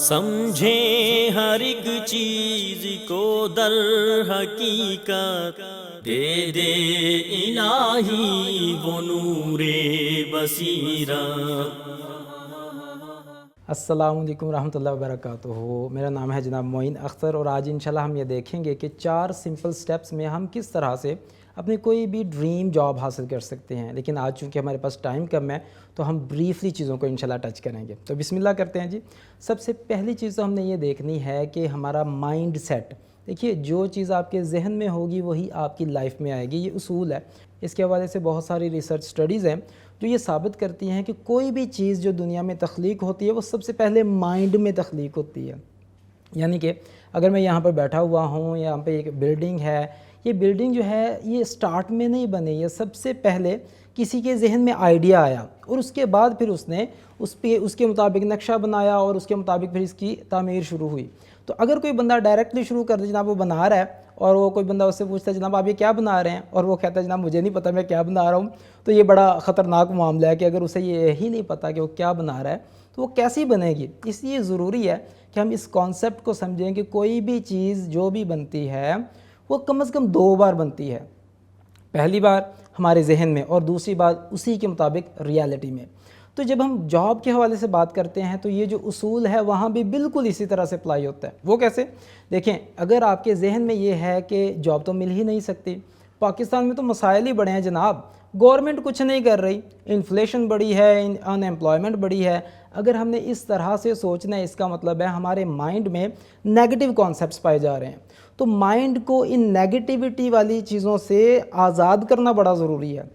समझे हर एक चीज को दर हकीकत, दे दे इलाही वो नूरे बसीरा। अस्सलामुअलैकुम रहमतुल्लाहि व बरकातुहू। मेरा नाम है जनाब मोइन अख्तर और आज इंशाल्लाह हम ये देखेंगे कि 4 सिंपल स्टेप्स में हम किस तरह से अपनी कोई भी ड्रीम जॉब हासिल कर सकते हैं। लेकिन आज चूँकि हमारे पास टाइम कम है तो हम ब्रीफली चीज़ों को इंशाल्लाह टच करेंगे। तो बिस्मिल्लाह करते हैं जी। सबसे पहली चीज़ तो हमने ये देखनी है कि हमारा माइंड सेट। देखिए, जो चीज़ आपके जहन में होगी वही आपकी लाइफ में आएगी, ये उसूल है। इसके हवाले से बहुत सारी रिसर्च स्टडीज़ हैं जो ये साबित करती हैं कि कोई भी चीज़ जो दुनिया में तख्लीक होती है वो सबसे पहले माइंड में तख्लीक होती है। यानी कि अगर मैं यहाँ पर बैठा हुआ हूँ, यहाँ पे एक बिल्डिंग है, ये बिल्डिंग जो है ये स्टार्ट में नहीं बनी है, सबसे पहले किसी के जहन में आइडिया आया और उसके बाद फिर उसने उसके मुताबिक नक्शा बनाया और उसके मुताबिक फिर इसकी तामीर शुरू हुई। तो अगर कोई बंदा डायरेक्टली शुरू कर दे, जनाब वो बना रहा है, और वो कोई बंदा उससे पूछता है जनाब आप ये क्या बना रहे हैं, और वो कहता है जनाब मुझे नहीं पता मैं क्या बना रहा हूँ, तो ये बड़ा ख़तरनाक मामला है कि अगर उसे ये ही नहीं पता कि वो क्या बना रहा है तो वो कैसी बनेगी। इसलिए ज़रूरी है कि हम इस कॉन्सेप्ट को समझें कि कोई भी चीज़ जो भी बनती है वो कम से कम 2 बार बनती है। पहली बार हमारे जहन में और दूसरी बार उसी के मुताबिक रियलिटी में। तो जब हम जॉब के हवाले से बात करते हैं तो ये जो उसूल है वहाँ भी बिल्कुल इसी तरह से अप्लाई होता है। वो कैसे? देखें, अगर आपके जहन में ये है कि जॉब तो मिल ही नहीं सकती, पाकिस्तान में तो मसाइल ही बड़े हैं जनाब, गवर्नमेंट कुछ नहीं कर रही, इन्फ्लेशन बड़ी है, अनएम्प्लॉयमेंट बड़ी है। अगर हमने इस तरह से सोचना है, इसका मतलब है हमारे माइंड में नेगेटिव कॉन्सेप्ट्स पाए जा रहे हैं। तो माइंड को इन नेगेटिविटी वाली चीज़ों से आज़ाद करना बड़ा ज़रूरी है।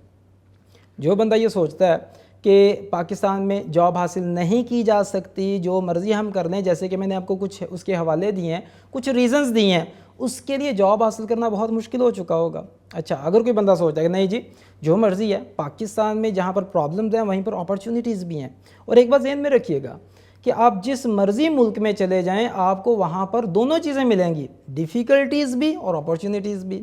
जो बंदा ये सोचता है कि पाकिस्तान में जॉब हासिल नहीं की जा सकती, जो मर्ज़ी हम कर लें, जैसे कि मैंने आपको कुछ उसके हवाले दिए हैं, कुछ रीज़न्स दिए हैं, उसके लिए जॉब हासिल करना बहुत मुश्किल हो चुका होगा। अच्छा, अगर कोई बंदा सोचता है कि नहीं जी जो मर्ज़ी है, पाकिस्तान में जहाँ पर प्रॉब्लम्स हैं वहीं पर अपॉर्चुनिटीज़ भी हैं। और एक बात ज़हन में रखिएगा कि आप जिस मर्ज़ी मुल्क में चले जाएँ आपको वहाँ पर दोनों चीज़ें मिलेंगी, डिफ़िकल्टीज़ भी और अपॉर्चुनिटीज़ भी।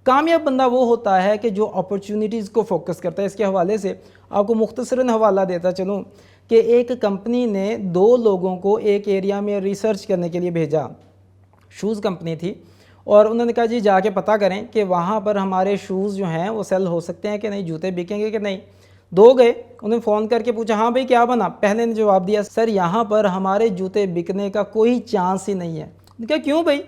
कामयाब बंदा वो होता है कि जो अपॉर्चुनिटीज़ को फोकस करता है। इसके हवाले से आपको मुख्तसरन हवाला देता चलूँ कि एक कंपनी ने 2 लोगों को एक एरिया में रिसर्च करने के लिए भेजा। शूज़ कंपनी थी और उन्होंने कहा जी जाके पता करें कि वहाँ पर हमारे शूज़ जो हैं वो सेल हो सकते हैं कि नहीं, जूते बिकेंगे कि नहीं। 2 गए, उन्होंने फ़ोन करके पूछा हाँ भाई क्या बना। पहले ने जवाब दिया सर यहाँ पर हमारे जूते बिकने का कोई चांस ही नहीं है। उन्होंने कहा क्यों भाई?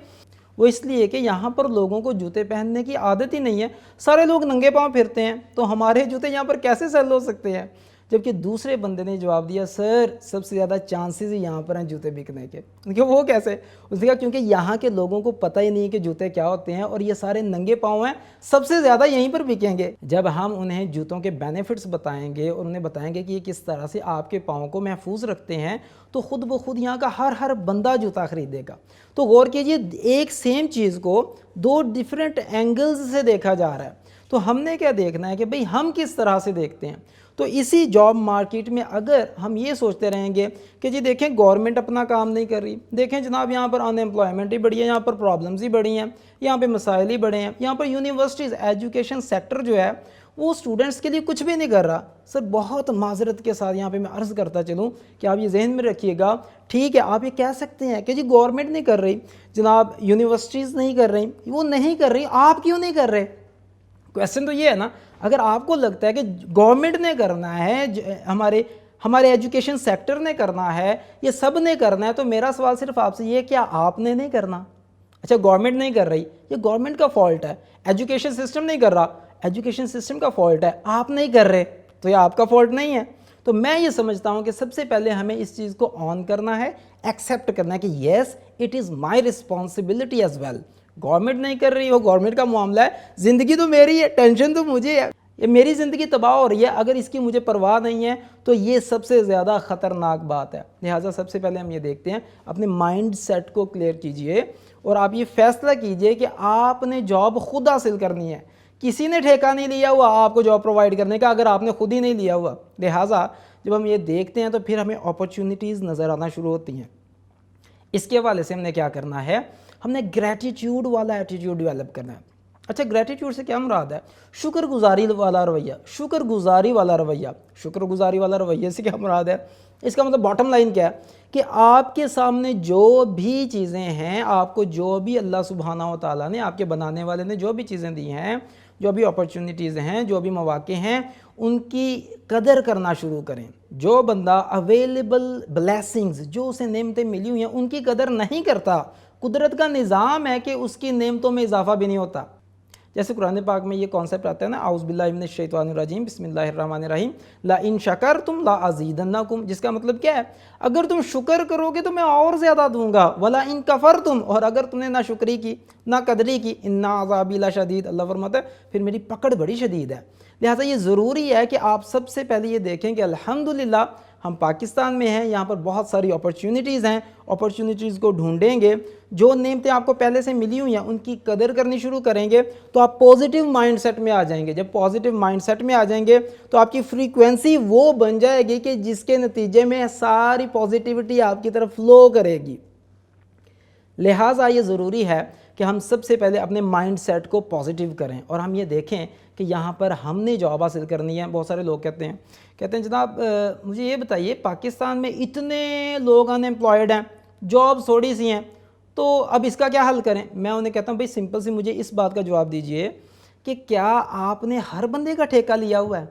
वो इसलिए कि यहाँ पर लोगों को जूते पहनने की आदत ही नहीं है, सारे लोग नंगे पाँव फिरते हैं, तो हमारे जूते यहाँ पर कैसे सेल हो सकते हैं। जबकि दूसरे बंदे ने जवाब दिया सर सबसे ज़्यादा चांसेस ही यहाँ पर हैं जूते बिकने के। क्यों? वो कैसे? उसने कहा क्योंकि यहाँ के लोगों को पता ही नहीं है कि जूते क्या होते हैं और ये सारे नंगे पाँव हैं, सबसे ज़्यादा यहीं पर बिकेंगे। जब हम उन्हें जूतों के बेनिफिट्स बताएंगे और उन्हें बताएंगे कि ये किस तरह से आपके पाँव को महफूज रखते हैं, तो ख़ुद ब खुद यहाँ का हर बंदा जूता ख़रीदेगा। तो गौर कीजिए, एक सेम चीज़ को 2 डिफरेंट एंगल्स से देखा जा रहा है। तो हमने क्या देखना है कि भाई हम किस तरह से देखते हैं। तो इसी जॉब मार्केट में अगर हम ये सोचते रहेंगे कि जी देखें गवर्नमेंट अपना काम नहीं कर रही, देखें जनाब यहाँ पर अनएम्प्लॉयमेंट ही बढ़ी है, यहाँ पर प्रॉब्लम्स ही बढ़ी हैं, यहाँ पे मसाइल ही बड़े हैं, यहाँ पर यूनिवर्सिटीज़ एजुकेशन सेक्टर जो है वो स्टूडेंट्स के लिए कुछ भी नहीं कर रहा। सर बहुत माजरत के साथ यहाँ पे मैं अर्ज़ करता चलूँ कि आप ये जहन में रखिएगा, ठीक है आप ये कह सकते हैं कि जी गवर्नमेंट नहीं कर रही, जनाब यूनिवर्सिटीज़ नहीं कर रही, वो नहीं कर रही, आप क्यों नहीं कर रहे? क्वेश्चन तो ये है ना, अगर आपको लगता है कि गवर्नमेंट ने करना है, हमारे एजुकेशन सेक्टर ने करना है, ये सब ने करना है, तो मेरा सवाल सिर्फ आपसे ये, क्या आपने नहीं करना? अच्छा, गवर्नमेंट नहीं कर रही, ये गवर्नमेंट का फॉल्ट है। एजुकेशन सिस्टम नहीं कर रहा, एजुकेशन सिस्टम का फॉल्ट है। आप नहीं कर रहे तो ये आपका फॉल्ट नहीं है। तो मैं ये समझता हूँ कि सबसे पहले हमें इस चीज़ को ऑन करना है, एक्सेप्ट करना है कि yes it is my responsibility as well. Government नहीं कर रही हो, गवर्नमेंट का मामला है, ज़िंदगी तो मेरी है, टेंशन तो मुझे है, ये मेरी ज़िंदगी तबाह हो रही है, अगर इसकी मुझे परवाह नहीं है तो ये सबसे ज़्यादा ख़तरनाक बात है। लिहाजा सबसे पहले हम ये देखते हैं, अपने माइंड सेट को क्लियर कीजिए और आप ये फैसला कीजिए कि आपने जॉब खुद हासिल करनी है, किसी ने ठेका नहीं लिया हुआ आपको जॉब प्रोवाइड करने का, अगर आपने खुद ही नहीं लिया हुआ। लिहाजा जब हम ये देखते हैं तो फिर हमें अपॉर्चुनिटीज़ नज़र आना शुरू होती हैं। इसके हवाले से हमने क्या करना है, हमने ग्रैटिट्यूड वाला एटीट्यूड डेवलप करना है। अच्छा, ग्रैटिट्यूड से क्या मुराद है? शुक्रगुजारी वाला रवैया। शुक्रगुजारी वाला रवैया से क्या मुराद है? इसका मतलब बॉटम लाइन क्या है कि आपके सामने जो भी चीज़ें हैं, आपको जो भी अल्लाह सुब्हाना व तआला ने, आपके बनाने वाले ने जो भी चीज़ें दी हैं, जो भी अपॉर्चुनिटीज़ हैं, जो भी मौके हैं, उनकी कदर करना शुरू करें। जो बंदा अवेलेबल ब्लेसिंग्स, जो उसे नेमतें मिली हुई हैं, उनकी कदर नहीं करता, कुदरत का निज़ाम है कि उसकी नेमतों में इजाफा भी नहीं होता। जैसे कुरान पाक में ये कॉन्सेप्ट आता है ना, आउज़ बिल्लाहि मिनश शैतानिर रजीम बिस्मिल्लाहिर रहमानिर रहीम ला इन शकरतुम ला अज़ीदन्नकुम, जिसका मतलब क्या है, अगर तुम शुक्र करोगे तो मैं और ज़्यादा दूंगा, वला इन कफरतुम, और अगर तुमने ना शुक्री की ना कदरी की, इन्ना अज़ाबी लशदीद, अल्लाह फरमाता है फिर मेरी पकड़ बड़ी शदीद है। लिहाजा ये ज़रूरी है कि आप सबसे पहले ये देखें कि अल्हम्दुलिल्लाह हम पाकिस्तान में हैं, यहाँ पर बहुत सारी अपॉर्चुनिटीज़ हैं, अपॉर्चुनिटीज़ को ढूंढेंगे, जो नेमतें आपको पहले से मिली हुई हैं उनकी कदर करनी शुरू करेंगे तो आप पॉजिटिव माइंडसेट में आ जाएंगे। जब पॉजिटिव माइंडसेट में आ जाएंगे तो आपकी फ्रीक्वेंसी वो बन जाएगी कि जिसके नतीजे में सारी पॉजिटिविटी आपकी तरफ फ्लो करेगी। लिहाजा ये ज़रूरी है कि हम सबसे पहले अपने माइंडसेट को पॉजिटिव करें और हम ये देखें कि यहाँ पर हमने जॉब हासिल करनी है। बहुत सारे लोग कहते हैं जनाब मुझे ये बताइए, पाकिस्तान में इतने लोग अनएम्प्लॉयड हैं, जॉब थोड़ी सी हैं, तो अब इसका क्या हल करें। मैं उन्हें कहता हूँ भाई सिंपल सी मुझे इस बात का जवाब दीजिए कि क्या आपने हर बंदे का ठेका लिया हुआ है।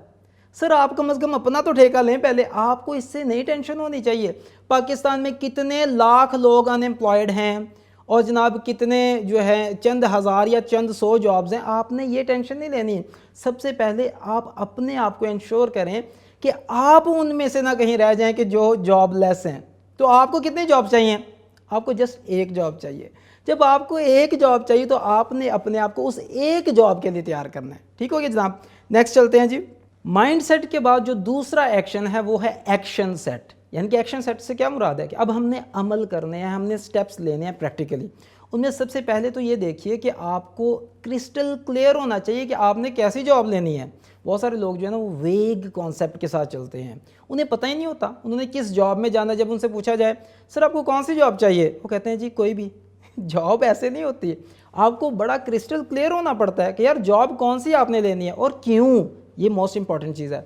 सर आप कम से कम अपना तो ठेका लें पहले, आपको इससे नहीं टेंशन होनी चाहिए। पाकिस्तान में कितने लाख लोग अनएम्प्लॉयड हैं और जनाब कितने जो है चंद हज़ार या चंद 100 जॉब्स हैं, आपने ये टेंशन नहीं लेनी। सबसे पहले आप अपने आप को इंश्योर करें कि आप उनमें से ना कहीं रह जाएं कि जो जॉबलेस हैं। तो आपको कितनी जॉब चाहिए, आपको जस्ट एक जॉब चाहिए। जब आपको एक जॉब चाहिए तो आपने अपने आप को उस एक जॉब के लिए तैयार करना है। ठीक हो गया जनाब, नेक्स्ट चलते हैं जी। माइंडसेट के बाद जो दूसरा एक्शन है वो है एक्शन सेट। यानी कि एक्शन सेट से क्या मुराद है कि अब हमने अमल करने हैं, हमने स्टेप्स लेने हैं प्रैक्टिकली। उनमें सबसे पहले तो ये देखिए कि आपको क्रिस्टल क्लियर होना चाहिए कि आपने कैसी जॉब लेनी है। बहुत सारे लोग जो है ना वो वेग कॉन्सेप्ट के साथ चलते हैं, उन्हें पता ही नहीं होता उन्होंने किस जॉब में जाना। जब उनसे पूछा जाए सर आपको कौन सी जॉब चाहिए, वो कहते हैं जी कोई भी। जॉब ऐसे नहीं होती है, आपको बड़ा क्रिस्टल क्लियर होना पड़ता है कि यार जॉब कौन सी आपने लेनी है और क्यों। ये मोस्ट इंपॉर्टेंट चीज़ है,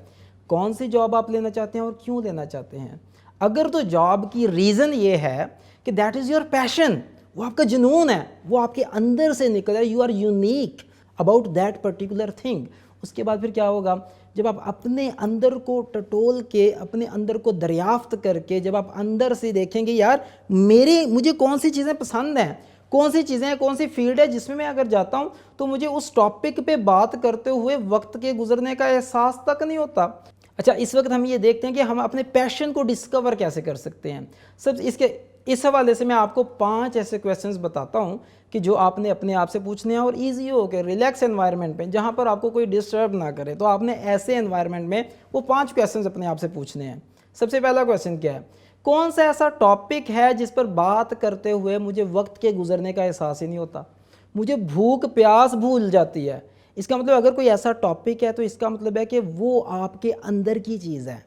कौन सी जॉब आप लेना चाहते हैं और क्यों लेना चाहते हैं। अगर तो जॉब की रीज़न ये है कि दैट इज़ योर पैशन, वो आपका जुनून है, वो आपके अंदर से निकल रहा है, you are unique about that particular thing, उसके बाद फिर क्या होगा, जब आप अपने अंदर को टटोल के, अपने अंदर को दरियाफ्त करके, जब आप अंदर से देखेंगे यार मुझे कौन सी चीज़ें पसंद हैं, कौन सी चीज़ें हैं, कौन सी फील्ड है जिसमें मैं अगर जाता हूँ तो मुझे उस टॉपिक पे बात करते हुए वक्त के गुजरने का एहसास तक नहीं होता। अच्छा, इस वक्त हम ये देखते हैं कि हम अपने पैशन को डिस्कवर कैसे कर सकते हैं। सब इस हवाले से मैं आपको 5 ऐसे क्वेश्चंस बताता हूँ कि जो आपने अपने आप से पूछने हैं और ईजी हो के रिलैक्स एनवायरनमेंट में, जहाँ पर आपको कोई डिस्टर्ब ना करे, तो आपने ऐसे एनवायरनमेंट में वो 5 क्वेश्चंस अपने आप से पूछने हैं। सबसे पहला क्वेश्चन क्या है, कौन सा ऐसा टॉपिक है जिस पर बात करते हुए मुझे वक्त के गुजरने का एहसास ही नहीं होता, मुझे भूख प्यास भूल जाती है। इसका मतलब अगर कोई ऐसा टॉपिक है तो इसका मतलब है कि वो आपके अंदर की चीज़ है।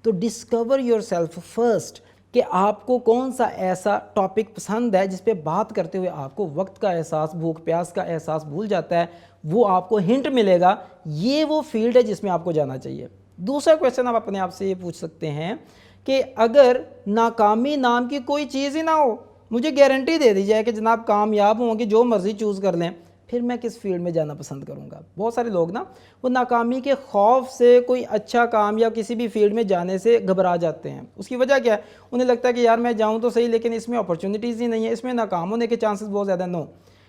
तो डिस्कवर योर सेल्फ फर्स्ट कि आपको कौन सा ऐसा टॉपिक पसंद है जिस पे बात करते हुए आपको वक्त का एहसास, भूख प्यास का एहसास भूल जाता है। वो आपको हिंट मिलेगा, ये वो फील्ड है जिसमें आपको जाना चाहिए। दूसरा क्वेश्चन आप अपने आप से ये पूछ सकते हैं कि अगर नाकामी नाम की कोई चीज़ ही ना हो, मुझे गारंटी दे दी जाए कि जनाब कामयाब होंगे, जो मर्ज़ी चूज़ कर लें, फिर मैं किस फील्ड में जाना पसंद करूंगा। बहुत सारे लोग ना वो नाकामी के खौफ से कोई अच्छा काम या किसी भी फील्ड में जाने से घबरा जाते हैं। उसकी वजह क्या है, उन्हें लगता है कि यार मैं जाऊं तो सही लेकिन इसमें अपॉर्चुनिटीज़ ही नहीं है, इसमें नाकाम होने के चांसेस बहुत ज़्यादा। नो,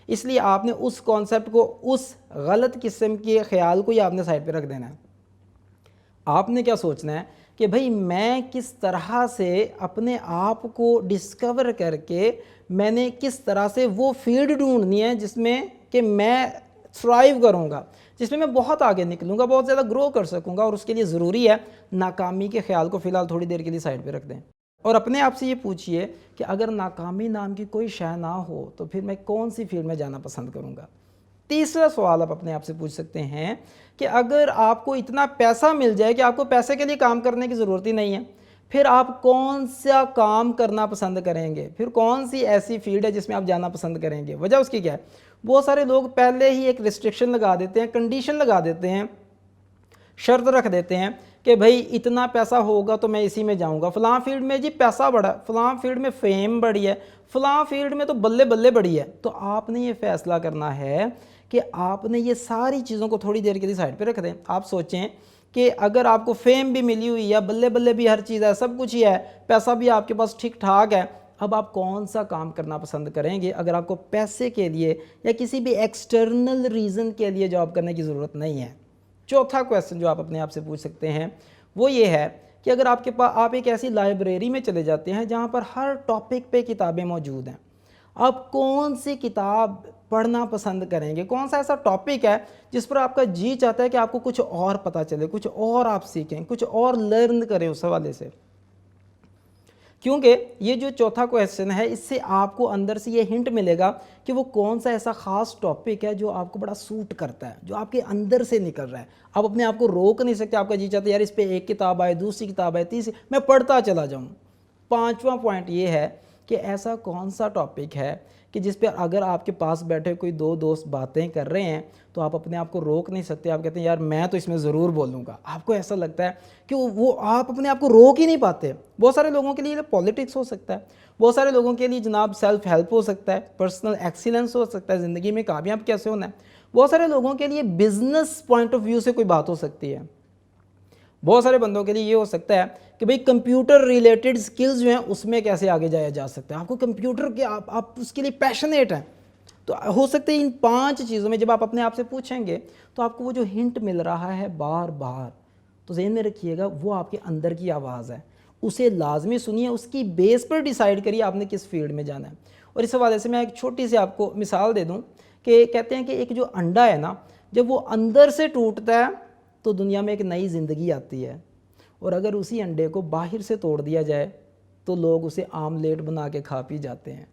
इसलिए आपने उस कॉन्सेप्ट को, उस गलत किस्म के ख्याल को ही आपने साइड पर रख देना है। आपने क्या सोचना है कि भाई मैं किस तरह से अपने आप को डिस्कवर करके मैंने किस तरह से वो फील्ड ढूंढनी है जिसमें कि मैं थ्राइव करूँगा, जिसमें मैं बहुत आगे निकलूँगा, बहुत ज़्यादा ग्रो कर सकूँगा। और उसके लिए ज़रूरी है नाकामी के ख्याल को फ़िलहाल थोड़ी देर के लिए साइड पे रख दें और अपने आप से ये पूछिए कि अगर नाकामी नाम की कोई शय ना हो तो फिर मैं कौन सी फील्ड में जाना पसंद करूँगा। तीसरा सवाल आप अपने आप से पूछ सकते हैं कि अगर आपको इतना पैसा मिल जाए कि आपको पैसे के लिए काम करने की ज़रूरत ही नहीं है, फिर आप कौन सा काम करना पसंद करेंगे, फिर कौन सी ऐसी फील्ड है जिसमें आप जाना पसंद करेंगे। वजह उसकी क्या है, बहुत सारे लोग पहले ही एक रिस्ट्रिक्शन लगा देते हैं, कंडीशन लगा देते हैं शर्त रख देते हैं कि भाई इतना पैसा होगा तो मैं इसी में जाऊंगा, फ़लाँ फील्ड में जी पैसा बड़ा, फ़लाँ फील्ड में फेम बड़ी है, फ़लाँ फील्ड में तो बल्ले बल्ले बड़ी है। तो आपने ये फ़ैसला करना है कि आपने ये सारी चीज़ों को थोड़ी देर के लिए साइड पे रख दें। आप सोचें कि अगर आपको फेम भी मिली हुई है, बल्ले बल्ले भी हर चीज़ है, सब कुछ ही है, पैसा भी आपके पास ठीक ठाक है, अब आप कौन सा काम करना पसंद करेंगे? अगर आपको पैसे के लिए या किसी भी एक्सटर्नल रीज़न के लिए जॉब करने की ज़रूरत नहीं है। चौथा क्वेश्चन जो आप अपने आप से पूछ सकते हैं वो ये है कि अगर आपके पास आप एक ऐसी लाइब्रेरी में चले जाते हैं जहाँ पर हर टॉपिक पे किताबें मौजूद हैं, आप कौन सी किताब पढ़ना पसंद करेंगे? कौन सा ऐसा टॉपिक है जिस पर आपका जी चाहता है कि आपको कुछ और पता चले, कुछ और आप सीखें, कुछ और लर्न करें उस हवाले से? क्योंकि ये जो चौथा क्वेश्चन है इससे आपको अंदर से ये हिंट मिलेगा कि वो कौन सा ऐसा ख़ास टॉपिक है जो आपको बड़ा सूट करता है, जो आपके अंदर से निकल रहा है। आप अपने आप को रोक नहीं सकते, आपका जी चाहता है यार इस पर एक किताब आए, दूसरी किताब आए, तीसरी, मैं पढ़ता चला जाऊँ। पांचवा पॉइंट ये है कि ऐसा कौन सा टॉपिक है कि जिस पर अगर आपके पास बैठे कोई दो दोस्त बातें कर रहे हैं तो आप अपने आप को रोक नहीं सकते, आप कहते हैं यार मैं तो इसमें ज़रूर बोलूँगा। आपको ऐसा लगता है कि वो आप अपने आप को रोक ही नहीं पाते। बहुत सारे लोगों के लिए पॉलिटिक्स हो सकता है, बहुत सारे लोगों के लिए जनाब सेल्फ हेल्प हो सकता है, पर्सनल एक्सीलेंस हो सकता है, ज़िंदगी में कामयाब कैसे होना है। बहुत सारे लोगों के लिए बिजनेस पॉइंट ऑफ व्यू से कोई बात हो सकती है। बहुत सारे बंदों के लिए ये हो सकता है कि भाई कंप्यूटर रिलेटेड स्किल्स जो हैं उसमें कैसे आगे जाया जा सकता है। आपको कंप्यूटर के आप उसके लिए पैशनेट हैं, तो हो सकता है इन 5 चीज़ों में जब आप अपने आप से पूछेंगे तो आपको वो जो हिंट मिल रहा है बार बार, तो ज़हन में रखिएगा वो आपके अंदर की आवाज़ है, उसे लाजमी सुनिए, उसकी बेस पर डिसाइड करिए आपने किस फील्ड में जाना है। और इस हवाले से मैं एक छोटी सी आपको मिसाल दे दूँ कि कहते हैं कि एक जो अंडा है ना, जब वो अंदर से टूटता है तो दुनिया में एक नई ज़िंदगी आती है, और अगर उसी अंडे को बाहर से तोड़ दिया जाए तो लोग उसे आमलेट बना के खा पी जाते हैं।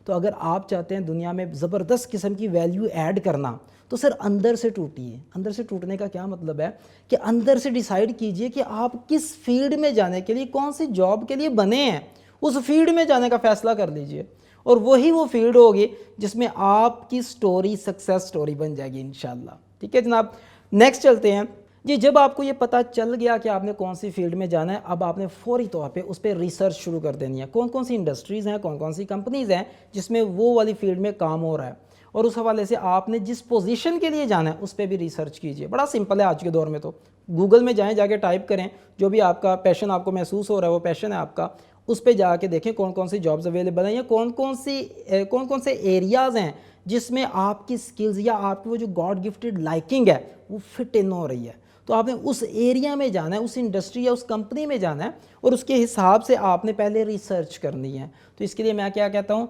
तो अगर आप चाहते हैं दुनिया में ज़बरदस्त किस्म की वैल्यू ऐड करना तो सर अंदर से टूटिए। अंदर से टूटने का क्या मतलब है कि अंदर से डिसाइड कीजिए कि आप किस फील्ड में जाने के लिए, कौन सी जॉब के लिए बने हैं, उस फील्ड में जाने का फ़ैसला कर लीजिए, और वही वो फील्ड होगी जिसमें आपकी स्टोरी सक्सेस स्टोरी बन जाएगी इंशाल्लाह। ठीक है जनाब, नेक्स्ट चलते हैं जी। जब आपको ये पता चल गया कि आपने कौन सी फील्ड में जाना है, अब आपने फौरी तौर पे उस पर रिसर्च शुरू कर देनी है। कौन कौन सी इंडस्ट्रीज़ हैं, कौन कौन सी कंपनीज़ हैं जिसमें वो वाली फील्ड में काम हो रहा है, और उस हवाले से आपने जिस पोजीशन के लिए जाना है उस पर भी रिसर्च कीजिए। बड़ा सिंपल है आज के दौर में, तो गूगल में जाएँ, जाके टाइप करें जो भी आपका पैशन आपको महसूस हो रहा है, वो पैशन है आपका, उस पर जाके देखें कौन कौन सी जॉब्स अवेलेबल हैं या कौन कौन से एरियाज़ हैं जिसमें आपकी स्किल्स या आपकी वो जो गॉड गिफ्टेड लाइकिंग है वो फिट इन हो रही है। तो आपने उस एरिया में जाना है, उस इंडस्ट्री या उस कंपनी में जाना है, और उसके हिसाब से आपने पहले रिसर्च करनी है। तो इसके लिए मैं क्या कहता हूँ,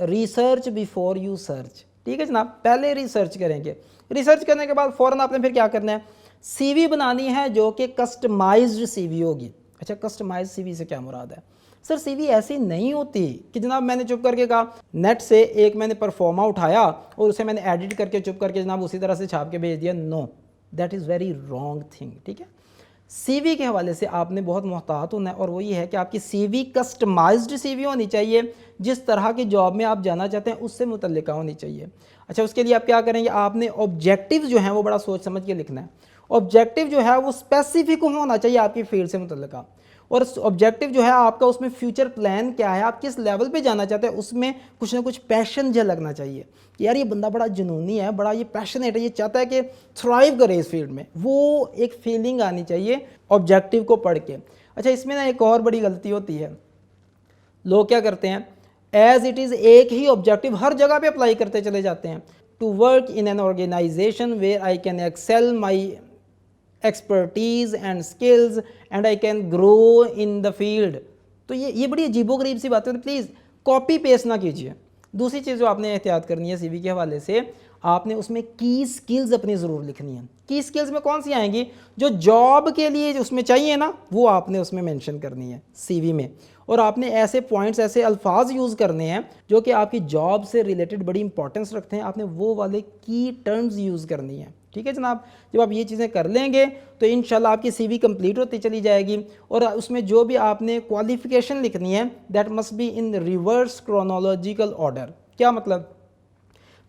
रिसर्च बिफोर यू सर्च। ठीक है जनाब, पहले रिसर्च करेंगे। रिसर्च करने के बाद फ़ौरन आपने फिर क्या करना है, सीवी बनानी है जो कि कस्टमाइज्ड सीवी होगी। अच्छा, कस्टमाइज सीवी से क्या मुराद है? सर सीवी ऐसी नहीं होती कि जनाब मैंने चुप करके कहा, नेट से एक मैंने परफॉर्मा उठाया और उसे मैंने एडिट करके चुप करके जनाब उसी तरह से छाप के भेज दिया। No, that is very wrong thing. ठीक है, सीवी के हवाले से आपने बहुत मोहतात होना है, और वो ये है कि आपकी सीवी कस्टमाइज्ड सीवी होनी चाहिए, जिस तरह की जॉब में आप जाना चाहते हैं उससे मुतल्लिका होनी चाहिए। अच्छा, उसके लिए आप क्या करेंगे, आपने ऑब्जेक्टिव जो है वो बड़ा सोच समझ के लिखना है। ऑब्जेक्टिव जो है वो स्पेसिफिक होना चाहिए आपकी फील्ड से मुतल्लिका, और ऑब्जेक्टिव जो है आपका उसमें फ्यूचर प्लान क्या है, आप किस लेवल पे जाना चाहते हैं, उसमें कुछ ना कुछ पैशन झलकना चाहिए कि यार ये बंदा बड़ा जुनूनी है, बड़ा ये पैशनेट है, ये चाहता है कि थ्राइव करे इस फील्ड में, वो एक फीलिंग आनी चाहिए ऑब्जेक्टिव को पढ़ के। अच्छा, इसमें ना एक और बड़ी गलती होती है, लोग क्या करते हैं, एज इट इज़ एक ही ऑब्जेक्टिव हर जगह पे अप्लाई करते चले जाते हैं। To work in an organization where I can excel my expertise and skills and I can grow in the field. तो ये बड़ी अजीबोगरीब सी बात है, तो प्लीज़ कॉपी पेस्ट ना कीजिए। दूसरी चीज़ जो आपने एहतियात करनी है सीवी के हवाले से, आपने उसमें की स्किल्स अपनी ज़रूर लिखनी है। की स्किल्स में कौन सी आएंगी, जो जॉब के लिए जो उसमें चाहिए ना, वो आपने उसमें मेंशन करनी है सीवी में, और आपने ऐसे पॉइंट्स, ऐसे अल्फाज यूज़ करने हैं जो कि आपकी जॉब से रिलेटेड बड़ी इंपॉर्टेंस रखते हैं। आपने वो वाले की टर्म्स यूज़ करनी है। ठीक है जनाब, जब आप ये चीज़ें कर लेंगे तो इंशाल्लाह आपकी सीवी कंप्लीट होती चली जाएगी, और उसमें जो भी आपने क्वालिफ़िकेशन लिखनी है that must be in reverse chronological order. क्या मतलब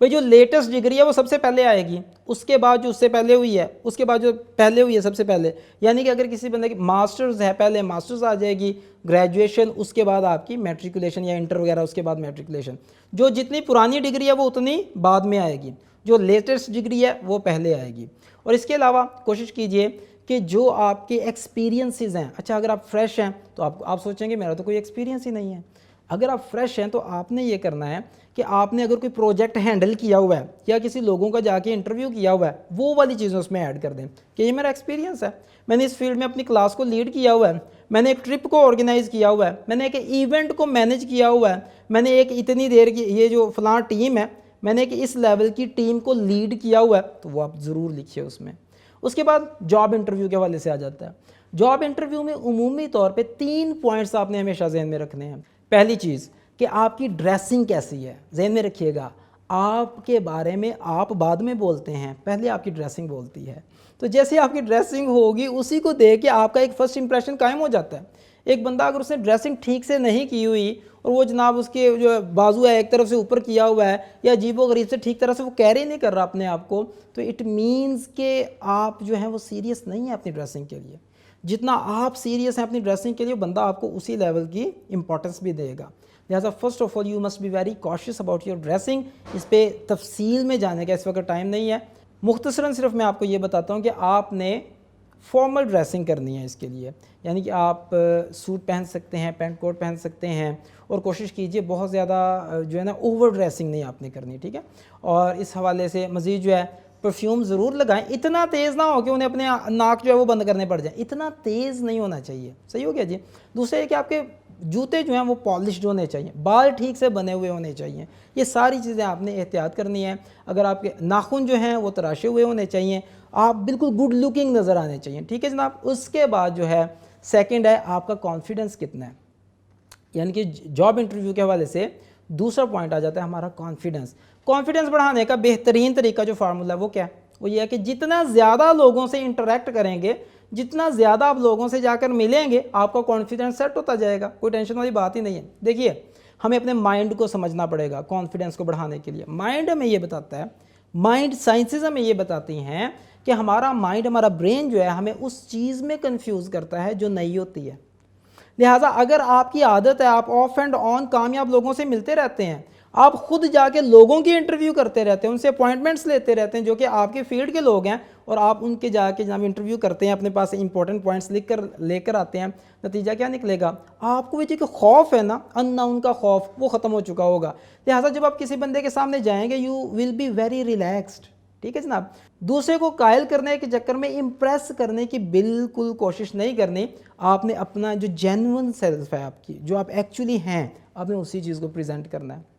भाई जो लेटेस्ट डिग्री है वो सबसे पहले आएगी, उसके बाद जो उससे पहले हुई है, उसके बाद जो पहले हुई है सबसे पहले। यानी कि अगर किसी बंदे की मास्टर्स है, पहले मास्टर्स आ जाएगी, ग्रेजुएशन, उसके बाद आपकी मैट्रिकुलेशन या इंटर वगैरह, उसके बाद मैट्रिकुलेशन। जो जितनी पुरानी डिग्री है वो उतनी बाद में आएगी, जो लेटेस्ट डिग्री है वो पहले आएगी। और इसके अलावा कोशिश कीजिए कि जो आपके एक्सपीरियंसेस हैं, अच्छा अगर आप फ्रेश हैं तो आप सोचेंगे मेरा तो कोई एक्सपीरियंस ही नहीं है। अगर आप फ्रेश हैं तो आपने ये करना है कि आपने अगर कोई प्रोजेक्ट हैंडल किया हुआ है या किसी लोगों का जाके इंटरव्यू किया हुआ है, वो वाली चीज़ें उसमें ऐड कर दें कि ये मेरा एक्सपीरियंस है, मैंने इस फील्ड में अपनी क्लास को लीड किया हुआ है, मैंने एक ट्रिप को ऑर्गेनाइज़ किया हुआ है, मैंने एक इवेंट को मैनेज किया हुआ है, मैंने एक इतनी देर की ये जो फलां टीम है, मैंने एक इस लेवल की टीम को लीड किया हुआ है, तो वो आप ज़रूर लिखिए उसमें। उसके बाद जॉब इंटरव्यू के हवाले से आ जाता है। जॉब इंटरव्यू में उमूमी तौर पे 3 पॉइंट्स आपने हमेशा जहन में रखने हैं। पहली चीज़ कि आपकी ड्रेसिंग कैसी है, जहन में रखिएगा। आपके बारे में आप बाद में बोलते हैं, पहले आपकी ड्रेसिंग बोलती है। तो जैसे आपकी ड्रेसिंग होगी उसी को देख के आपका एक फ़र्स्ट इंप्रेशन कायम हो जाता है। एक बंदा अगर उसने ड्रेसिंग ठीक से नहीं की हुई और वो जनाब उसके जो बाजू है एक तरफ से ऊपर किया हुआ है या अजीबो गरीब से ठीक तरह से वो कैरी नहीं कर रहा अपने आप को, तो इट मीन्स कि आप जो हैं वो सीरियस नहीं है अपनी ड्रेसिंग के लिए। जितना आप सीरियस हैं अपनी ड्रेसिंग के लिए, बंदा आपको उसी लेवल की इंपॉर्टेंस भी देगा। लिहाजा first of all you must be very cautious about your dressing. इस पर तफसील में जाने का इस वक्त टाइम नहीं है। मुख्तसरन सिर्फ मैं आपको ये बताता हूँ कि आपने फॉर्मल ड्रेसिंग करनी है इसके लिए, यानी कि आप सूट पहन सकते हैं, पैंट कोट पहन सकते हैं, और कोशिश कीजिए बहुत ज़्यादा जो है ना ओवर ड्रेसिंग नहीं आपने करनी, ठीक है। और इस हवाले से मज़ीद जो है परफ्यूम ज़रूर लगाएं, इतना तेज़ ना हो कि उन्हें अपने नाक जो है वो बंद करने पड़ जाए, इतना तेज़ नहीं होना चाहिए। सही हो गया जी। दूसरा ये कि आपके जूते जो हैं वो पॉलिश्ड होने चाहिए, बाल ठीक से बने हुए होने चाहिए। ये सारी चीज़ें आपने एहतियात करनी है। अगर आपके नाखून जो हैं वो तराशे हुए होने चाहिए, आप बिल्कुल गुड लुकिंग नज़र आने चाहिए, ठीक है जनाब। उसके बाद जो है सेकंड है आपका कॉन्फिडेंस कितना है, यानी कि जॉब इंटरव्यू के हवाले से दूसरा पॉइंट आ जाता है हमारा कॉन्फिडेंस। कॉन्फिडेंस बढ़ाने का बेहतरीन तरीका जो फार्मूला है वो क्या है, वो ये है कि जितना ज़्यादा लोगों से इंटरेक्ट करेंगे, जितना ज़्यादा आप लोगों से जाकर मिलेंगे, आपका कॉन्फिडेंस सेट होता जाएगा। कोई टेंशन वाली बात ही नहीं है। देखिए हमें अपने माइंड को समझना पड़ेगा कॉन्फिडेंस को बढ़ाने के लिए। माइंड हमें ये बताता है, माइंड साइंसेज हमें ये बताती हैं कि हमारा माइंड, हमारा ब्रेन जो है हमें उस चीज़ में कंफ्यूज करता है जो नहीं होती है। लिहाजा अगर आपकी आदत है आप ऑफ एंड ऑन कामयाब लोगों से मिलते रहते हैं, आप खुद जाके लोगों की इंटरव्यू करते रहते हैं, उनसे अपॉइंटमेंट्स लेते रहते हैं जो कि आपके फील्ड के लोग हैं, और आप उनके जाके जब इंटरव्यू करते हैं अपने पास इंपॉर्टेंट पॉइंट्स लिख कर लेकर आते हैं, नतीजा क्या निकलेगा, आपको वो जो खौफ है ना, अननाउन का खौफ, वो ख़त्म हो चुका होगा। लिहाजा जब आप किसी बंदे के सामने जाएंगे you will be very relaxed, ठीक है जनाब। दूसरे को कायल करने के चक्कर में इम्प्रेस करने की बिल्कुल कोशिश नहीं करनी। आपने अपना जो जेन्युइन सेल्फ है आपकी, जो आप एक्चुअली हैं, आपने उसी चीज़ को प्रेजेंट करना है।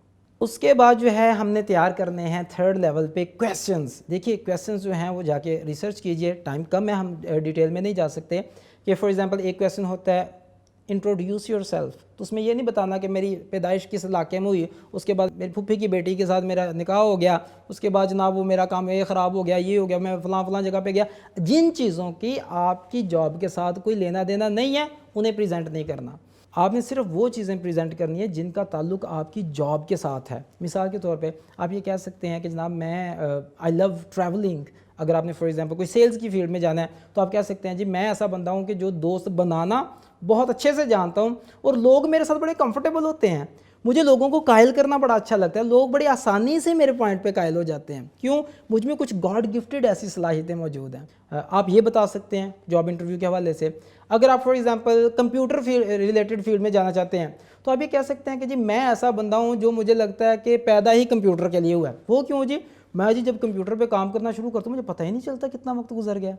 उसके बाद जो है हमने तैयार करने हैं थर्ड लेवल पे क्वेश्चंस। देखिए क्वेश्चंस जो हैं वो जाके रिसर्च कीजिए, टाइम कम है, हम डिटेल में नहीं जा सकते। कि फॉर एग्जांपल एक क्वेश्चन होता है इंट्रोड्यूस योर सेल्फ, तो उसमें ये नहीं बताना कि मेरी पैदाइश किस इलाके में हुई, उसके बाद मेरी फूफी की बेटी के साथ मेरा निकाह हो गया, उसके बाद जनाब वो मेरा काम ये ख़राब हो गया, ये हो गया, मैं फ़लाँ जगह पे गया। जिन चीज़ों की आपकी जॉब के साथ कोई लेना देना नहीं है उन्हें प्रेजेंट नहीं करना। आपने सिर्फ वो चीज़ें प्रेजेंट करनी है जिनका ताल्लुक आपकी जॉब के साथ है। मिसाल के तौर पे आप ये कह सकते हैं कि जनाब मैं आई लव ट्रैवलिंग। अगर आपने फॉर एग्जांपल कोई सेल्स की फील्ड में जाना है तो आप कह सकते हैं जी मैं ऐसा बंदा हूँ कि जो दोस्त बनाना बहुत अच्छे से जानता हूँ और लोग मेरे साथ बड़े कंफर्टेबल होते हैं, मुझे लोगों को कायल करना बड़ा अच्छा लगता है, लोग बड़ी आसानी से मेरे पॉइंट पे कायल हो जाते हैं। क्यों? मुझ में कुछ गॉड गिफ्टेड ऐसी सलाहियतें मौजूद हैं। आप ये बता सकते हैं जॉब इंटरव्यू के हवाले से। अगर आप for example computer related field में जाना चाहते हैं तो आप ये कह सकते हैं कि जी मैं ऐसा बंदा हूँ जो मुझे लगता है कि पैदा ही कंप्यूटर के लिए हुआ है। वो क्यों जी? मैं जी जब कंप्यूटर पे काम करना शुरू करता हूँ मुझे पता ही नहीं चलता कितना वक्त गुजर गया,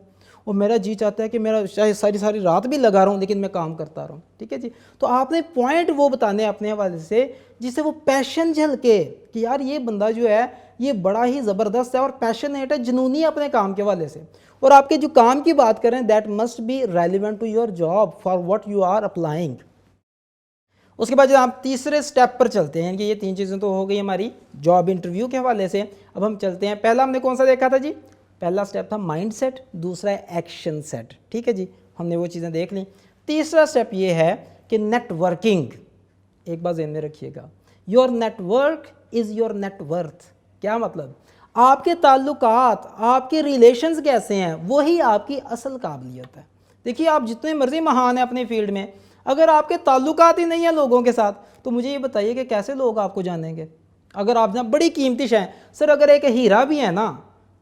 और मेरा जी चाहता है कि मेरा चाहे सारी रात भी लगा रहा हूँ लेकिन मैं काम करता रहूँ, ठीक है जी। तो आपने पॉइंट वो बताने हैं अपने हवाले से जिससे वो पैशन झलके कि यार ये बंदा जो है ये बड़ा ही ज़बरदस्त है और पैशनेट है, जुनूनी है अपने काम के हवाले से, और आपके जो काम की बात करें that must be relevant to your job for what you are applying. उसके बाद जब आप तीसरे स्टेप पर चलते हैं कि ये 3 चीज़ें तो हो गई हमारी जॉब इंटरव्यू के हवाले से। अब हम चलते हैं, पहला हमने कौन सा देखा था जी? पहला स्टेप था माइंड सेट, दूसरा है एक्शन सेट, ठीक है जी, हमने वो चीज़ें देख ली। तीसरा स्टेप ये है कि नेटवर्किंग। एक बात ध्यान में रखिएगा, your network is your net worth. क्या मतलब? आपके ताल्लुकात, आपके रिलेशंस कैसे हैं, वही आपकी असल काबिलियत है। देखिए आप जितने मर्जी महान हैं अपने फील्ड में, अगर आपके ताल्लुकात ही नहीं है लोगों के साथ, तो मुझे ये बताइए कि कैसे लोग आपको जानेंगे। अगर आप जहाँ बड़ी कीमती शय, सर अगर एक हीरा भी है ना,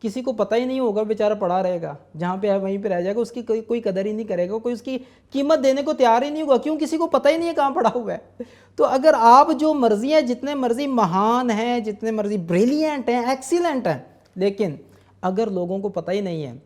किसी को पता ही नहीं होगा, बेचारा पड़ा रहेगा, जहाँ पे है वहीं पे रह जाएगा, उसकी कोई कदर ही नहीं करेगा, कोई उसकी कीमत देने को तैयार ही नहीं होगा, क्यों? किसी को पता ही नहीं है कहाँ पड़ा हुआ है। तो अगर आप जो मर्जी हैं, जितने मर्जी महान हैं, जितने मर्जी ब्रिलियंट हैं, एक्सीलेंट हैं, लेकिन अगर लोगों को पता ही नहीं है,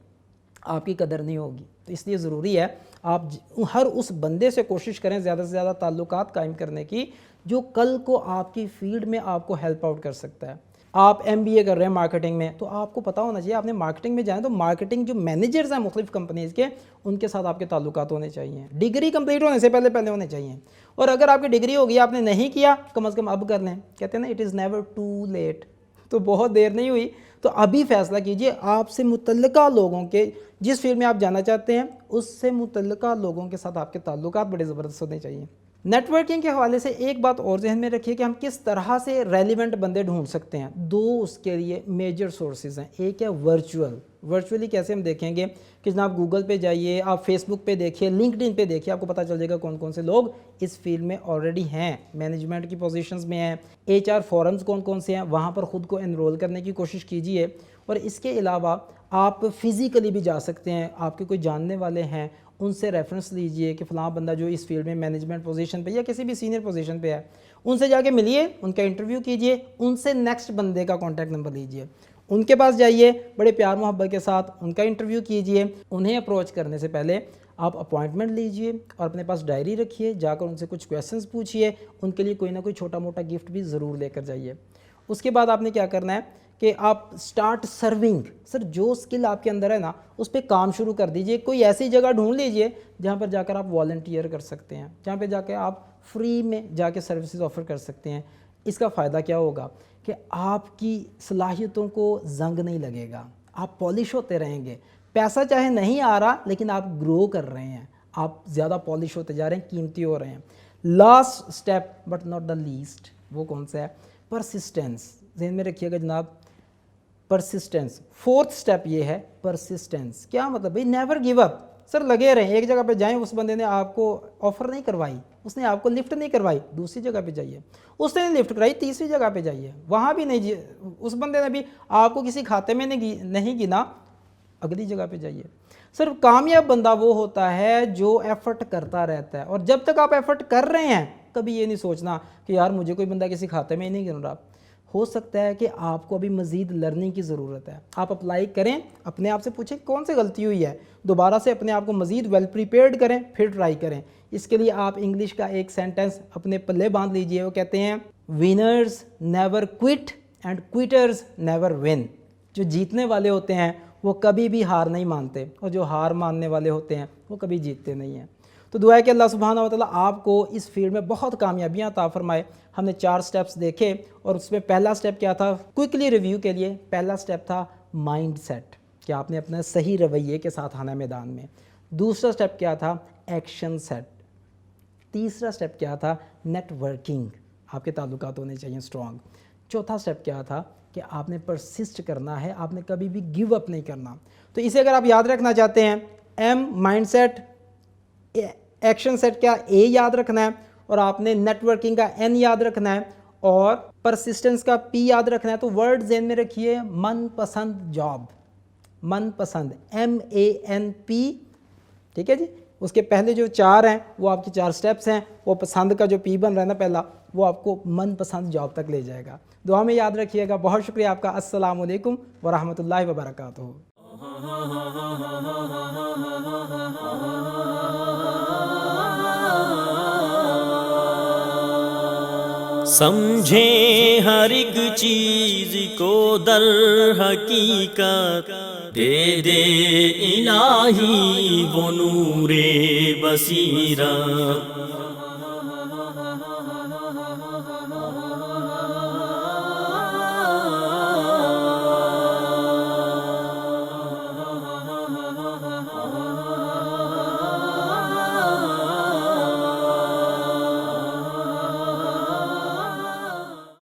आपकी कदर नहीं होगी। तो इसलिए ज़रूरी है आप हर उस बंदे से कोशिश करें ज़्यादा से ज़्यादा ताल्लुकात कायम करने की, जो कल को आपकी फील्ड में आपको हेल्प आउट कर सकता है। आप MBA कर रहे हैं मार्केटिंग में, तो आपको पता होना चाहिए, आपने मार्केटिंग में जाए तो मार्केटिंग जो मैनेजर्स हैं मुख्तलिफ कंपनीज़ के, उनके साथ आपके ताल्लुकात होने चाहिए। डिग्री कंप्लीट होने से पहले होने चाहिए। और अगर आपकी डिग्री होगी, आपने नहीं किया, कम से कम अब कर लें। कहते हैं ना, it is never too late. तो बहुत देर नहीं हुई, तो अभी फैसला कीजिए। आपसे मुतल्लिका लोगों के, जिस फील्ड में आप जाना चाहते हैं, उससे मुतल्लिका लोगों के साथ आपके ताल्लुकात बड़े ज़बरदस्त होने चाहिए। नेटवर्किंग के हवाले से एक बात और जहन में रखिए कि हम किस तरह से रेलिवेंट बंदे ढूंढ सकते हैं। दो उसके लिए मेजर सोर्सेज हैं। एक है वर्चुअली कैसे हम देखेंगे कि जनाब गूगल पे जाइए, आप फेसबुक पे देखिए, लिंक्डइन पे देखिए, आपको पता चल जाएगा कौन कौन से लोग इस फील्ड में ऑलरेडी हैं, मैनेजमेंट की पोजीशंस में हैं। HR फोरम्स कौन कौन से हैं, वहाँ पर ख़ुद को एनरोल करने की कोशिश कीजिए। और इसके अलावा आप फिज़िकली भी जा सकते हैं, आपके कोई जानने वाले हैं, उनसे रेफरेंस लीजिए कि फ़लाँ बंदा जो इस फील्ड में मैनेजमेंट पोजीशन पे या किसी भी सीनियर पोजीशन पे है, उनसे जाके मिलिए, उनका इंटरव्यू कीजिए, उनसे नेक्स्ट बंदे का कॉन्टैक्ट नंबर लीजिए, उनके पास जाइए, बड़े प्यार मोहब्बत के साथ उनका इंटरव्यू कीजिए। उन्हें अप्रोच करने से पहले आप अपॉइंटमेंट लीजिए और अपने पास डायरी रखिए, जाकर उनसे कुछ क्वेश्चंस पूछिए, उनके लिए कोई ना कोई छोटा मोटा गिफ्ट भी ज़रूर लेकर जाइए। उसके बाद आपने क्या करना है कि आप स्टार्ट सर्विंग। सर जो स्किल आपके अंदर है ना, उस पर काम शुरू कर दीजिए। कोई ऐसी जगह ढूंढ लीजिए जहाँ पर जाकर आप वॉलंटियर कर सकते हैं, जहाँ पे जाकर आप फ्री में जाके सर्विसेज ऑफ़र कर सकते हैं। इसका फ़ायदा क्या होगा कि आपकी सलाहियतों को जंग नहीं लगेगा, आप पॉलिश होते रहेंगे। पैसा चाहे नहीं आ रहा, लेकिन आप ग्रो कर रहे हैं, आप ज़्यादा पॉलिश होते जा रहे हैं, कीमती हो रहे हैं। Last step but not the least, वो कौन सा है? परसिस्टेंस। ध्यान में रखिएगा जनाब, परसिस्टेंस। फोर्थ स्टेप ये है परसिस्टेंस। क्या मतलब भाई? Never give up. सर लगे रहें, एक जगह पे जाएं, उस बंदे ने आपको ऑफ़र नहीं करवाई, उसने आपको लिफ्ट नहीं करवाई, दूसरी जगह पे जाइए। उसने लिफ्ट कराई, तीसरी जगह पे जाइए, वहाँ भी नहीं, उस बंदे ने भी आपको किसी खाते में नहीं गिना, अगली जगह पे जाइए। सर कामयाब बंदा वो होता है जो एफ़र्ट करता रहता है। और जब तक आप एफ़र्ट कर रहे हैं, कभी ये नहीं सोचना कि यार मुझे कोई बंदा किसी खाते में ही नहीं गिन रहा। हो सकता है कि आपको अभी मज़ीद लर्निंग की ज़रूरत है। आप अप्लाई करें, अपने आप से पूछें कौन सी गलती हुई है, दोबारा से अपने आप को मज़ीद वेल प्रिपेयर्ड करें, फिर ट्राई करें। इसके लिए आप इंग्लिश का एक सेंटेंस अपने पल्ले बांध लीजिए। वो कहते हैं, winners never quit and quitters never win. जो जीतने वाले होते हैं वो कभी भी हार नहीं मानते, और जो हार मानने वाले होते हैं वो कभी जीतते नहीं हैं। तो दुआ है कि अल्लाह सुब्हानहू व तआला आपको इस फील्ड में बहुत कामयाबियाँ अता फरमाए। हमने 4 स्टेप्स देखे, और उसमें पहला स्टेप क्या था? क्विकली रिव्यू के लिए पहला स्टेप था माइंड सेट, कि आपने अपने सही रवैये के साथ आना मैदान में। दूसरा स्टेप क्या था? Action set. तीसरा स्टेप क्या था? नेटवर्किंग, आपके ताल्लुकात होने चाहिए स्ट्रॉन्ग। चौथा स्टेप क्या था? कि आपने परसिस्ट करना है, आपने कभी भी गिव अप नहीं करना। तो इसे अगर आप याद रखना चाहते हैं, M mind set, action set क्या A याद रखना है, और आपने नेटवर्किंग का N याद रखना है, और परसिस्टेंस का P याद रखना है। तो वर्ड ज़हन में रखिए, मनपसंद जॉब, मनपसंद MANP, ठीक है जी। उसके पहले जो 4 हैं वो आपकी 4 स्टेप्स हैं, वो पसंद का जो P बन रहा है ना पहला, वो आपको मनपसंद जॉब तक ले जाएगा। दुआ में याद रखिएगा। बहुत शुक्रिया आपका। अस्सलामु अलैकुम व रहमतुल्लाहि व बरकातुहू। समझे हर एक चीज को दर हकीकत, दे दे इलाही वो नूरे बसीरा।